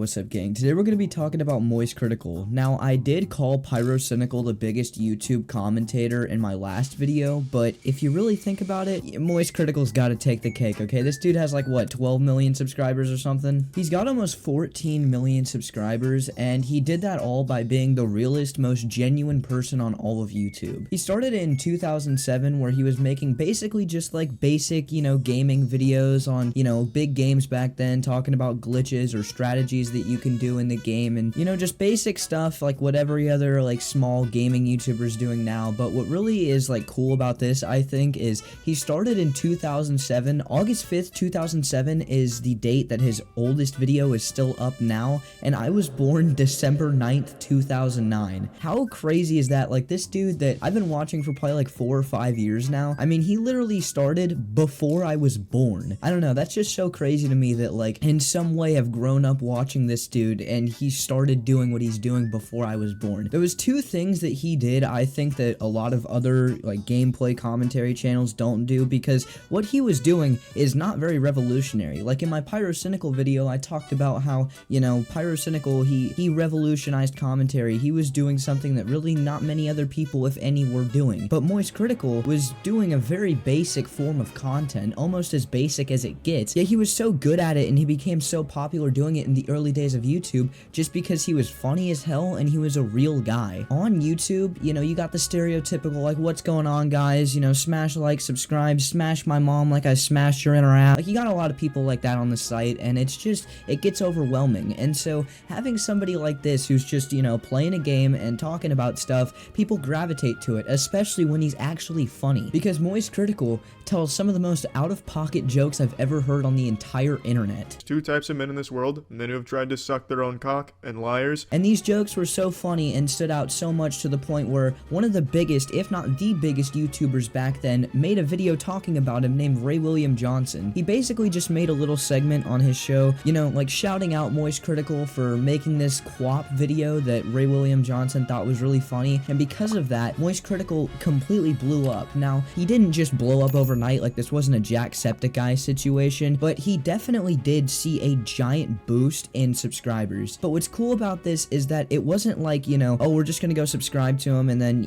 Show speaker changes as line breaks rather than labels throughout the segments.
What's up, gang? Today we're going to be talking about Moist Critical. Now, I did call Pyrocynical the biggest YouTube commentator in my last video, but if you really think about it, Moist Critical's got to take the cake, okay? This dude has like, what, 12 million subscribers or something? He's got almost 14 million subscribers, and he did that all by being the realest, most genuine person on all of YouTube. He started in 2007, where he was making basically just like basic, gaming videos on, big games back then, talking about glitches or strategies that you can do in the game, and just basic stuff like what every other like small gaming YouTuber's doing now. But what really is like cool about this, I think, is he started in 2007. August 5th 2007 is the date that his oldest video is still up now, and I was born December 9th 2009. How crazy is that? Like, this dude that I've been watching for probably like 4 or 5 years now, I mean, he literally started before I was born. I don't know, that's just so crazy to me that like in some way I've grown up watching this dude and he started doing what he's doing before I was born. There was two things that he did I think that a lot of other like gameplay commentary channels don't do, because what he was doing is not very revolutionary. Like in my Pyrocynical video, I talked about how, Pyrocynical, he revolutionized commentary. He was doing something that really not many other people, if any, were doing. But Moist Critical was doing a very basic form of content, almost as basic as it gets, yet he was so good at it and he became so popular doing it in the early days of YouTube just because he was funny as hell and he was a real guy. On YouTube, you got the stereotypical like, what's going on, guys, smash like, subscribe, smash my mom like I smashed your inner app. Like, you got a lot of people like that on the site, and it's just, it gets overwhelming. And so having somebody like this who's just, playing a game and talking about stuff, people gravitate to it, especially when he's actually funny, because Moist Critical tells some of the most out-of-pocket jokes I've ever heard on the entire internet.
Two types of men in this world: men who have tried to suck their own cock, and liars.
And these jokes were so funny and stood out so much to the point where one of the biggest, if not the biggest YouTubers back then made a video talking about him named Ray William Johnson. He basically just made a little segment on his show, like shouting out Moist Critical for making this QWOP video that Ray William Johnson thought was really funny, and because of that, Moist Critical completely blew up. Now, he didn't just blow up overnight, like this wasn't a Jacksepticeye situation, but he definitely did see a giant boost in subscribers. But what's cool about this is that it wasn't like, oh, we're just gonna go subscribe to him and then,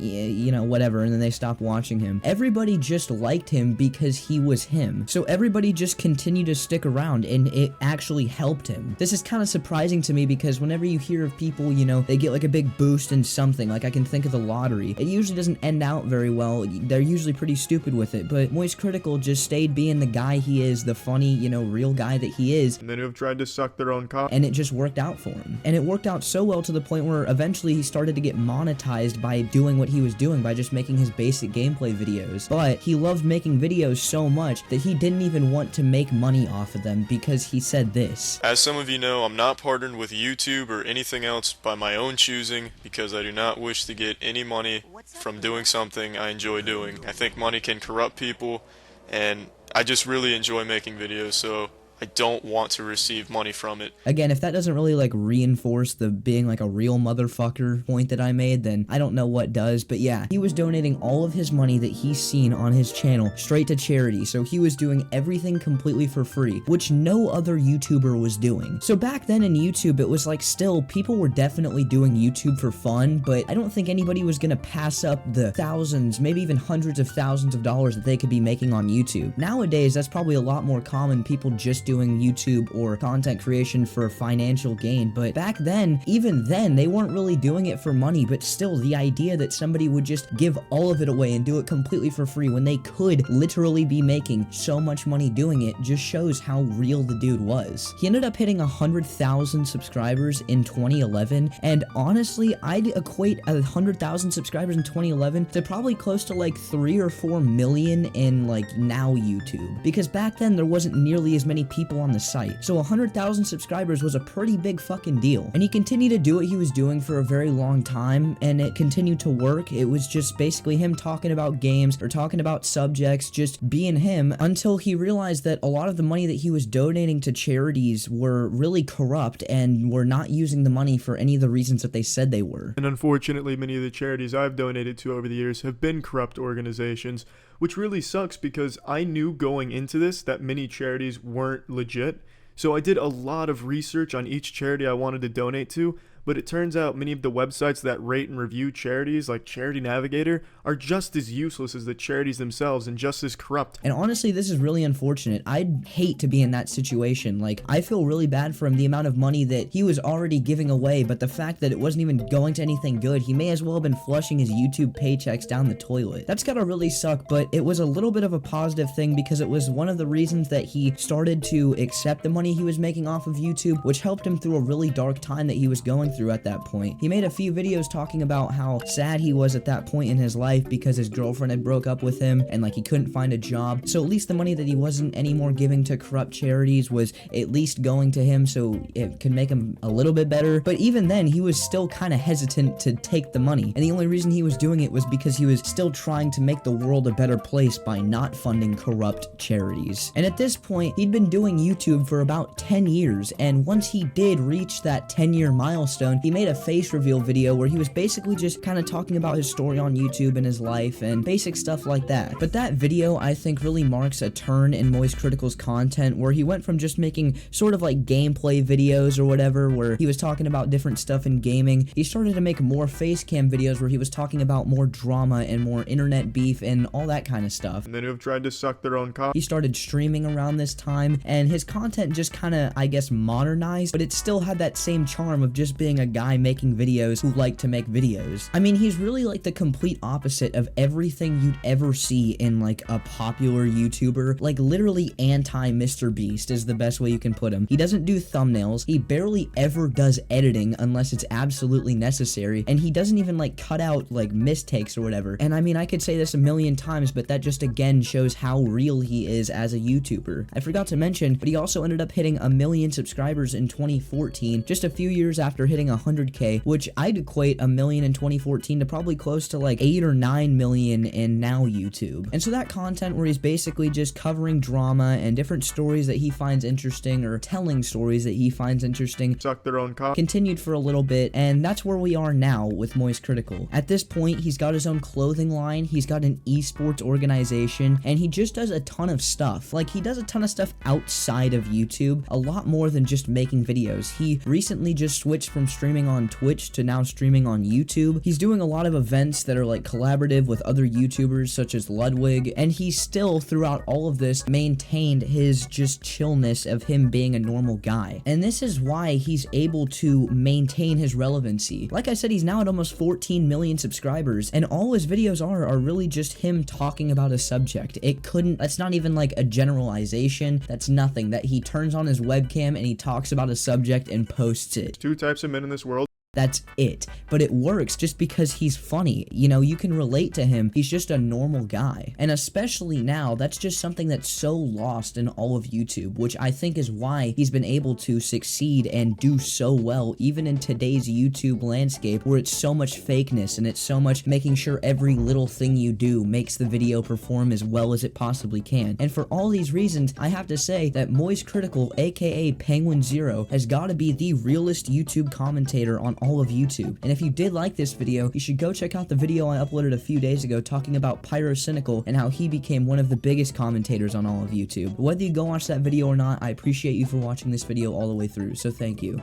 whatever, and then they stop watching him. Everybody just liked him because he was him. So everybody just continued to stick around, and it actually helped him. This is kind of surprising to me, because whenever you hear of people, they get like a big boost in something, like I can think of the lottery, it usually doesn't end out very well. They're usually pretty stupid with it, but Moist Critical just stayed being the guy he is, the funny, real guy that he is.
Men who have tried to suck their own cock.
And it just worked out for him. And it worked out so well to the point where eventually he started to get monetized by doing what he was doing, by just making his basic gameplay videos. But he loved making videos so much that he didn't even want to make money off of them, because he said this:
As some of you know, I'm not partnered with YouTube or anything else by my own choosing, because I do not wish to get any money from doing something I enjoy doing. I think money can corrupt people, and I just really enjoy making videos, so I don't want to receive money from it.
Again, if that doesn't really like reinforce the being like a real motherfucker point that I made, then I don't know what does. But yeah, he was donating all of his money that he's seen on his channel straight to charity. So he was doing everything completely for free, which no other YouTuber was doing. So back then in YouTube, it was like, still, people were definitely doing YouTube for fun, but I don't think anybody was gonna pass up the thousands, maybe even hundreds of thousands of dollars that they could be making on YouTube. Nowadays, that's probably a lot more common, people just doing YouTube or content creation for financial gain. But back then, even then, they weren't really doing it for money. But still, the idea that somebody would just give all of it away and do it completely for free when they could literally be making so much money doing it just shows how real the dude was. He ended up hitting 100,000 subscribers in 2011, and honestly, I'd equate 100,000 subscribers in 2011 to probably close to like 3 or 4 million in like now YouTube, because back then there wasn't nearly as many people on the site. So 100,000 subscribers was a pretty big fucking deal. And he continued to do what he was doing for a very long time, and it continued to work. It was just basically him talking about games or talking about subjects, just being him, until he realized that a lot of the money that he was donating to charities were really corrupt and were not using the money for any of the reasons that they said they were.
And unfortunately, many of the charities I've donated to over the years have been corrupt organizations, which really sucks, because I knew going into this that many charities weren't legit. So I did a lot of research on each charity I wanted to donate to, but it turns out many of the websites that rate and review charities, like Charity Navigator, are just as useless as the charities themselves and just as corrupt.
And honestly, this is really unfortunate. I'd hate to be in that situation. Like, I feel really bad for him, the amount of money that he was already giving away, but the fact that it wasn't even going to anything good. He may as well have been flushing his YouTube paychecks down the toilet. That's gotta really suck, but it was a little bit of a positive thing because it was one of the reasons that he started to accept the money he was making off of YouTube, which helped him through a really dark time that he was going through at that point. He made a few videos talking about how sad he was at that point in his life because his girlfriend had broke up with him and like he couldn't find a job. So at least the money that he wasn't anymore giving to corrupt charities was at least going to him, so it could make him a little bit better. But even then, he was still kind of hesitant to take the money. And the only reason he was doing it was because he was still trying to make the world a better place by not funding corrupt charities. And at this point, he'd been doing YouTube for about 10 years. And once he did reach that 10-year milestone, he made a face reveal video where he was basically just kind of talking about his story on YouTube and his life and basic stuff like that. But that video, I think, really marks a turn in Moist Critical's content where he went from just making sort of like gameplay videos or whatever where he was talking about different stuff in gaming. He started to make more face cam videos where he was talking about more drama and more internet beef and all that kind of stuff.
And then who have tried to suck their own cock.
He started streaming around this time and his content just kind of, I guess, modernized, but it still had that same charm of just being a guy making videos who liked to make videos. I mean, he's really like the complete opposite of everything you'd ever see in like a popular YouTuber. Like literally anti-Mr. Beast is the best way you can put him. He doesn't do thumbnails. He barely ever does editing unless it's absolutely necessary. And he doesn't even like cut out like mistakes or whatever. And I mean, I could say this a million times, but that just again shows how real he is as a YouTuber. I forgot to mention, but he also ended up hitting 1 million subscribers in 2014, just a few years after hitting 100K, which I'd equate 1 million in 2014 to probably close to like 8 or 9 million in now YouTube. And so that content where he's basically just covering drama and different stories that he finds interesting or telling stories that he finds interesting
Suck their own cock.
continued for a little bit, and that's where we are now with Moist Critical. At this point, he's got his own clothing line, he's got an esports organization, and he just does a ton of stuff. Like, he does a ton of stuff outside of YouTube, a lot more than just making videos. He recently just switched from streaming on Twitch to now streaming on YouTube. He's doing a lot of events that are like collaborative with other YouTubers such as Ludwig, and he still, throughout all of this, maintained his just chillness of him being a normal guy. And this is why he's able to maintain his relevancy. Like I said, he's now at almost 14 million subscribers, and all his videos are really just him talking about a subject. That's not even like a generalization. That's nothing. That he turns on his webcam and he talks about a subject and posts it.
2 types of men in this world.
That's it. But it works just because he's funny. You know, you can relate to him. He's just a normal guy. And especially now, that's just something that's so lost in all of YouTube, which I think is why he's been able to succeed and do so well, even in today's YouTube landscape, where it's so much fakeness and it's so much making sure every little thing you do makes the video perform as well as it possibly can. And for all these reasons, I have to say that Moist Critical, aka penguinz0, has got to be the realest YouTube commentator on all of YouTube. And if you did like this video, you should go check out the video I uploaded a few days ago talking about cynical and how he became one of the biggest commentators on all of YouTube. Whether you go watch that video or not, I appreciate you for watching this video all the way through, so thank you.